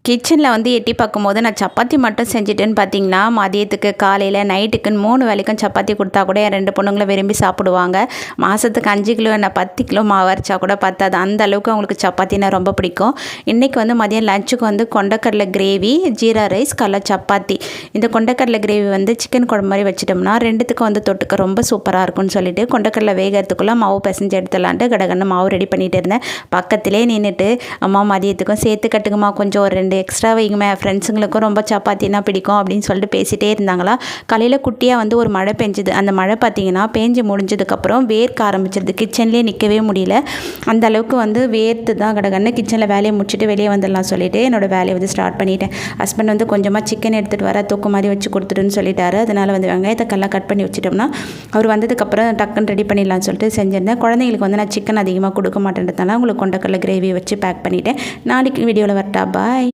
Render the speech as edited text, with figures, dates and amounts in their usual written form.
கிச்சனில் வந்து எட்டி பார்க்கும்போது நான் சப்பாத்தி மட்டும் செஞ்சுட்டேன்னு பார்த்தீங்கன்னா, மதியத்துக்கு, காலையில், நைட்டுக்குன்னு 3 வேளைக்கும் சப்பாத்தி கொடுத்தா கூட என் 2 பொண்ணுங்களும் விரும்பி சாப்பிடுவாங்க. மாதத்துக்கு 5 கிலோ என்ன 10 கிலோ மாவு அரைச்சா கூட பத்தாது. அந்த அளவுக்கு அவங்களுக்கு சப்பாத்தினா ரொம்ப பிடிக்கும். இன்றைக்கி வந்து மதியம் லஞ்சுக்கு வந்து கொண்டக்கடலை கிரேவி, ஜீரா ரைஸ், கடலை சப்பாத்தி. இந்த கொண்டக்கடலை கிரேவி வந்து சிக்கன் குழம்பு மாதிரி வச்சுட்டோம்னா 2த்துக்கும் வந்து தொட்டுக்க ரொம்ப சூப்பராக இருக்கும்னு சொல்லிட்டு கொண்டக்கடலை வேகிறதுக்குள்ளே மாவு பிசைஞ்சு எடுத்துடலான்ட்டு கடகடன்னு மாவு ரெடி பண்ணிகிட்டு இருந்தேன். பக்கத்திலே நின்றுட்டு, அம்மா மதியத்துக்கும் சேர்த்து கட்டுங்கம்மா, கொஞ்சம் ஒரு 2 எக்ஸ்ட்ரா வைங்கம்மா, ஃப்ரெண்ட்ஸுங்களுக்கும் ரொம்ப சப்பாத்தினா பிடிக்கும் அப்படின்னு சொல்லிட்டு பேசிகிட்டே இருந்தாங்களா. காலையில் குட்டியாக வந்து ஒரு மழை பெஞ்சுது. அந்த மழை பார்த்திங்கன்னா பேஞ்சு முடிஞ்சதுக்கப்புறம் வேர்க்க ஆரம்பிச்சிருது. கிச்சன்லேயே நிற்கவே முடியல. அந்த அளவுக்கு வந்து வேர்த்து தான் கடகடன்னு கிச்சனில் வேலையை முடிச்சுட்டு வெளியே வந்துடலாம் சொல்லிவிட்டு என்னோடய வேலையை வந்து ஸ்டார்ட் பண்ணிட்டேன். ஹஸ்பண்ட் வந்து கொஞ்சமாக சிக்கன் எடுத்துகிட்டு வர தொக்கு மாதிரி வச்சு கொடுத்துட்டுன்னு சொல்லிட்டாரு. அதனால் வந்து வெங்காயத்தை கல்லாம் கட் பண்ணி வச்சுட்டோம்னா அவர் வந்ததுக்கப்புறம் டக்குன்னு ரெடி பண்ணிடலாம்னு சொல்லிட்டு செஞ்சிருந்தேன். குழந்தைங்களுக்கு வந்து நான் சிக்கன் அதிகமாக கொடுக்க மாட்டேன்றதுனால உங்களுக்கு கொண்டக்கடலை கிரேவி வச்சு பேக் பண்ணிவிட்டேன். நாளைக்கு வீடியோவில் வரட்டா. பாய்.